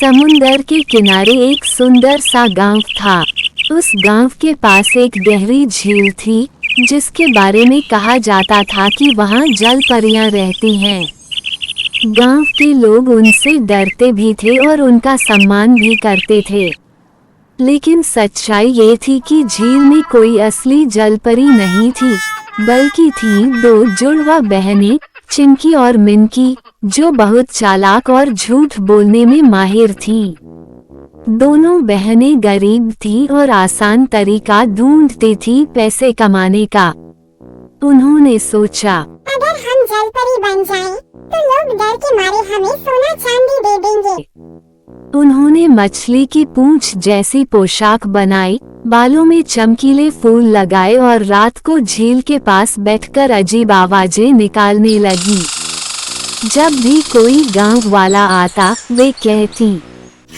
समुंदर के किनारे एक सुंदर सा गांव था। उस गांव के पास एक गहरी झील थी, जिसके बारे में कहा जाता था कि वहां जल परियां रहती हैं। गांव के लोग उनसे डरते भी थे और उनका सम्मान भी करते थे। लेकिन सच्चाई ये थी कि झील में कोई असली जलपरी नहीं थी, बल्कि थी दो जुड़वा बहनें, चिंकी और मिनकी, जो बहुत चालाक और झूठ बोलने में माहिर थीं। दोनों बहनें गरीब थीं और आसान तरीका ढूंढती थीं पैसे कमाने का। उन्होंने सोचा, अगर हम जलपरी बन जाएं, तो लोग डर के मारे हमें सोना चांदी दे देंगे। उन्होंने मछली की पूंछ जैसी पोशाक बनाई, बालों में चमकीले फूल लगाए और रात को झील के पास बैठकर अजीब आवाजें निकालने लगी। जब भी कोई गांव वाला आता, वे कहती,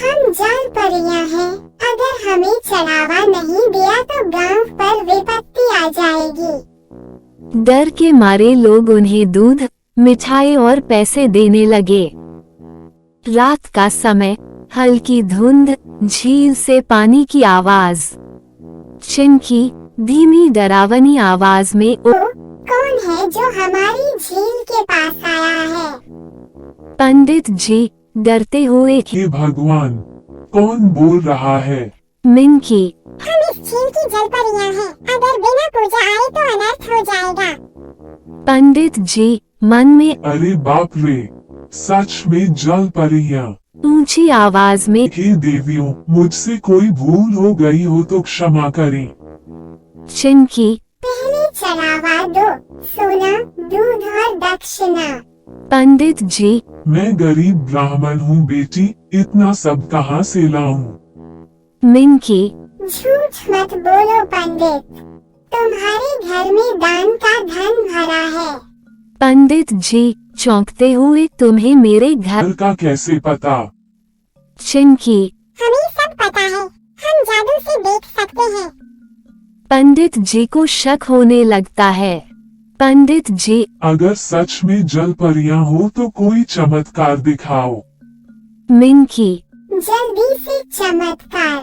हम जलपरियां हैं, अगर हमें चढ़ावा नहीं दिया तो गांव पर विपत्ति आ जाएगी। डर के मारे लोग उन्हें दूध, मिठाई और पैसे देने लगे। रात का समय, हल्की धुंध, झील से पानी की आवाज। चिंकी धीमी डरावनी आवाज में, कौन है जो हमारी झील के पास आया है? पंडित जी डरते हुए, हे भगवान, कौन बोल रहा है? मिनकी, हम इस झील की जलपरियां हैं, अगर बिना पूजा आए तो अनर्थ हो जाएगा। पंडित जी मन में, अरे बाप रे, सच में जलपरियां। ऊंची आवाज में, हे देवियों, मुझसे कोई भूल हो गई हो तो क्षमा करें। चिंकी, पहले चढ़ावा दो, सोना, दूध और दक्षिणा। पंडित जी, मैं गरीब ब्राह्मण हूँ बेटी, इतना सब कहाँ से लाऊं? मिनकी, झूठ मत बोलो पंडित, तुम्हारे घर में दान का धन भरा है। पंडित जी चौंकते हुए, तुम्हें मेरे घर? घर का कैसे पता? चिंकी, हमें सब पता है, हम जादू से देख सकते हैं। पंडित जी को शक होने लगता है। पंडित जी, अगर सच में जलपरियां हो तो कोई चमत्कार दिखाओ। मिनकी, जल्दी से चमत्कार।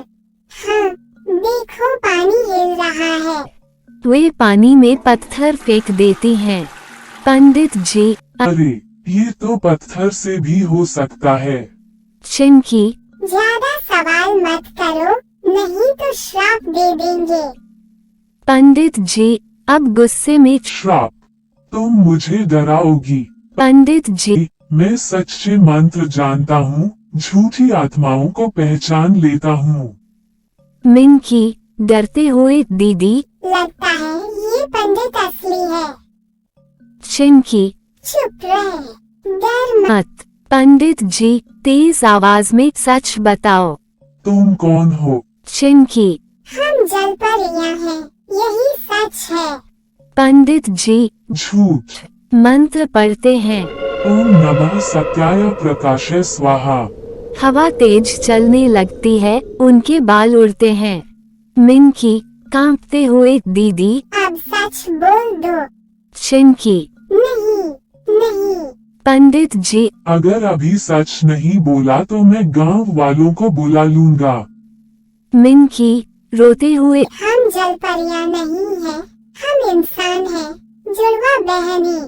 हाँ, देखो पानी हिल रहा है। वे पानी में पत्थर फेंक देती हैं। पंडित जी, अरे, ये तो पत्थर से भी हो सकता है। चिंकी, ज्यादा सवाल मत करो, नहीं तो श्राप दे देंगे। पंडित जी अब गुस्से में, श्राप? तुम मुझे डराओगी? पंडित जी, मैं सच्चे मंत्र जानता हूँ, झूठी आत्माओं को पहचान लेता हूँ। मिनकी डरते हुए, दीदी? लगता है ये पंडित असली है। चिंकी, चुप रहे, डर मत। मत। पंडित जी तेज आवाज में, सच बताओ। तुम कौन हो? चिंकी, हम जलपरियां हैं, यही सच है। पंडित जी झूठ। मंत्र पढ़ते हैं। ओम नमः सत्याय प्रकाशे स्वाहा। हवा तेज चलने लगती है, उनके बाल उड़ते हैं। मिनकी कांपते हुए, दीदी? अब सच बोल दो। चिंकी, नहीं, नहीं। पंडित जी, अगर अभी सच नहीं बोला तो मैं गांव वालों को बुला लूंगा। मिनकी रोते हुए, हम जलपरियां नहीं हैं, हम इंसान हैं, जुड़वा बहनी।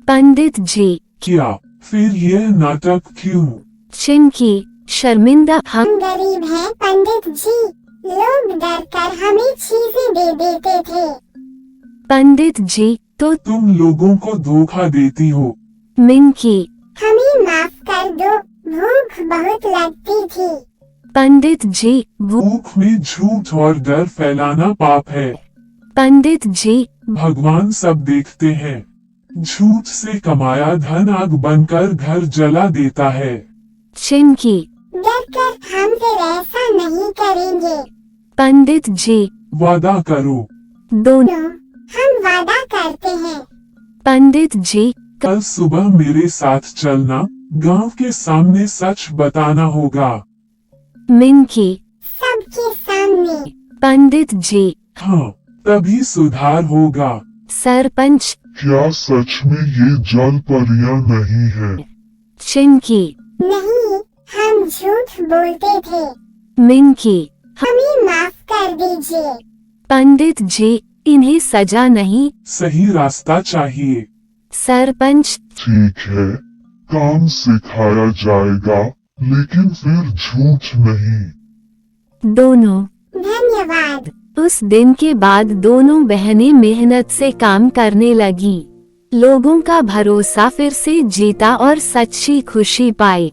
पंडित जी, क्या? फिर यह नाटक क्यों? चिंकी शर्मिंदा, हम गरीब हैं पंडित जी, लोग डर कर हमें चीजें दे देते थे। पंडित जी, तो? तुम लोगों को धोखा देती हो। मिनकी, हमें माफ कर दो, भूख बहुत लगती थी। पंडित जी, भूख में झूठ और डर फैलाना पाप है। पंडित जी, भगवान सब देखते हैं। झूठ से कमाया धन आग बनकर घर जला देता है। चिंकी, डर कर हम फिर ऐसा नहीं करेंगे। पंडित जी, वादा करो। दोनों। हम वादा करते हैं। पंडित जी, कल सुबह मेरे साथ चलना, गांव के सामने सच बताना होगा। मिनकी, सबके सामने। पंडित जी, हाँ, तभी सुधार होगा। सरपंच, क्या सच में ये जलपरियां नहीं है? चिंकी, नहीं, हम झूठ बोलते थे। मिनकी, हमें माफ कर दीजिए। पंडित जी, इन्हें सजा नहीं, सही रास्ता चाहिए। सरपंच, ठीक है, काम सिखाया जाएगा, लेकिन फिर झूठ नहीं। दोनों। धन्यवाद। उस दिन के बाद दोनों बहनें मेहनत से काम करने लगी, लोगों का भरोसा फिर से जीता और सच्ची खुशी पाई।